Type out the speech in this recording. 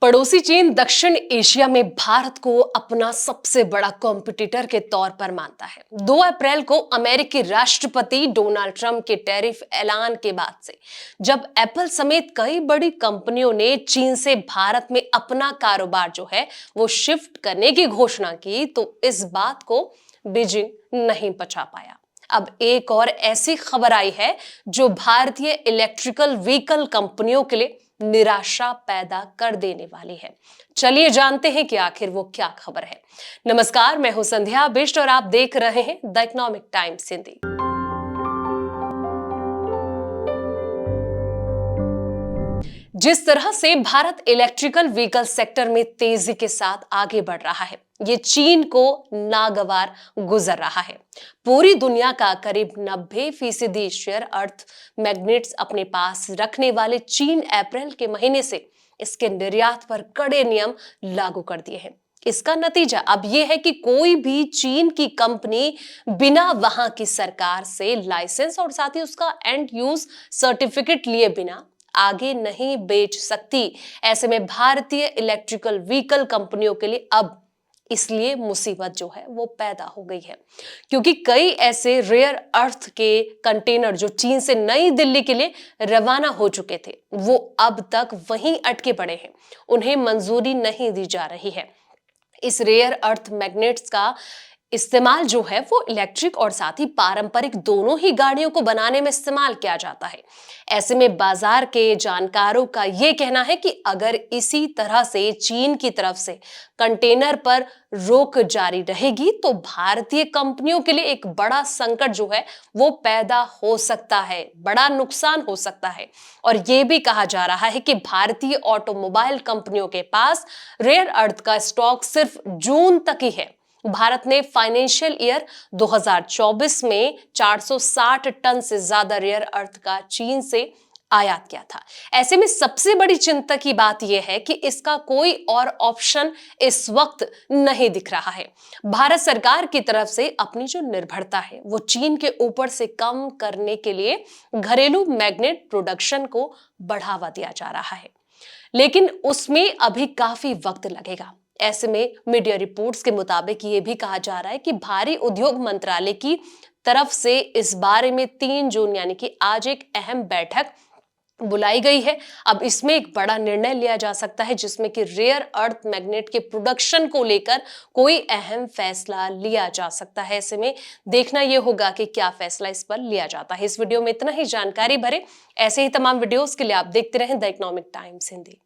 पड़ोसी चीन दक्षिण एशिया में भारत को अपना सबसे बड़ा कॉम्पिटिटर के तौर पर मानता है। 2 अप्रैल को अमेरिकी राष्ट्रपति डोनाल्ड ट्रंप के टैरिफ ऐलान के बाद से जब एप्पल समेत कई बड़ी कंपनियों ने चीन से भारत में अपना कारोबार जो है वो शिफ्ट करने की घोषणा की, तो इस बात को बीजिंग नहीं पचा पाया। अब एक और ऐसी खबर आई है जो भारतीय इलेक्ट्रिकल व्हीकल कंपनियों के लिए निराशा पैदा कर देने वाली है। चलिए जानते हैं कि आखिर वो क्या खबर है। नमस्कार, मैं हूं संध्या बिष्ट और आप देख रहे हैं द इकोनॉमिक टाइम्स हिंदी। जिस तरह से भारत इलेक्ट्रिकल व्हीकल सेक्टर में तेजी के साथ आगे बढ़ रहा है, ये चीन को नागवार गुजर रहा है। पूरी दुनिया का करीब 90% शेयर अर्थ मैग्नेट्स अपने पास रखने वाले चीन अप्रैल के महीने से इसके निर्यात पर कड़े नियम लागू कर दिए हैं। इसका नतीजा अब यह है कि कोई भी चीन की कंपनी बिना वहां की सरकार से लाइसेंस और साथ ही उसका एंड यूज सर्टिफिकेट लिए बिना आगे नहीं बेच सकती। ऐसे में भारतीय इलेक्ट्रिकल व्हीकल कंपनियों के लिए अब इसलिए मुसीबत जो है वो पैदा हो गई है, क्योंकि कई ऐसे रेयर अर्थ के कंटेनर जो चीन से नई दिल्ली के लिए रवाना हो चुके थे, वो अब तक वहीं अटके पड़े हैं। उन्हें मंजूरी नहीं दी जा रही है। इस रेयर अर्थ मैग्नेट्स का इस्तेमाल जो है वो इलेक्ट्रिक और साथ ही पारंपरिक दोनों ही गाड़ियों को बनाने में इस्तेमाल किया जाता है। ऐसे में बाजार के जानकारों का यह कहना है कि अगर इसी तरह से चीन की तरफ से कंटेनर पर रोक जारी रहेगी तो भारतीय कंपनियों के लिए एक बड़ा संकट जो है वो पैदा हो सकता है, बड़ा नुकसान हो सकता है। और यह भी कहा जा रहा है कि भारतीय ऑटोमोबाइल कंपनियों के पास रेयर अर्थ का स्टॉक सिर्फ जून तक ही है। भारत ने फाइनेंशियल ईयर 2024 में 460 टन से ज्यादा रेयर अर्थ का चीन से आयात किया था। ऐसे में सबसे बड़ी चिंता की बात यह है कि इसका कोई और ऑप्शन इस वक्त नहीं दिख रहा है। भारत सरकार की तरफ से अपनी जो निर्भरता है वो चीन के ऊपर से कम करने के लिए घरेलू मैग्नेट प्रोडक्शन को बढ़ावा दिया जा रहा है, लेकिन उसमें अभी काफी वक्त लगेगा। ऐसे में मीडिया रिपोर्ट्स के मुताबिक ये भी कहा जा रहा है कि भारी उद्योग मंत्रालय की तरफ से इस बारे में 3 जून यानी कि आज एक अहम बैठक बुलाई गई है। अब इसमें एक बड़ा निर्णय लिया जा सकता है जिसमें कि रेयर अर्थ मैग्नेट के प्रोडक्शन को लेकर कोई अहम फैसला लिया जा सकता है। ऐसे में देखना यह होगा कि क्या फैसला इस पर लिया जाता है। इस वीडियो में इतना ही। जानकारी भरे ऐसे ही तमाम वीडियोस के लिए आप देखते रहें द इकोनॉमिक टाइम्स हिंदी।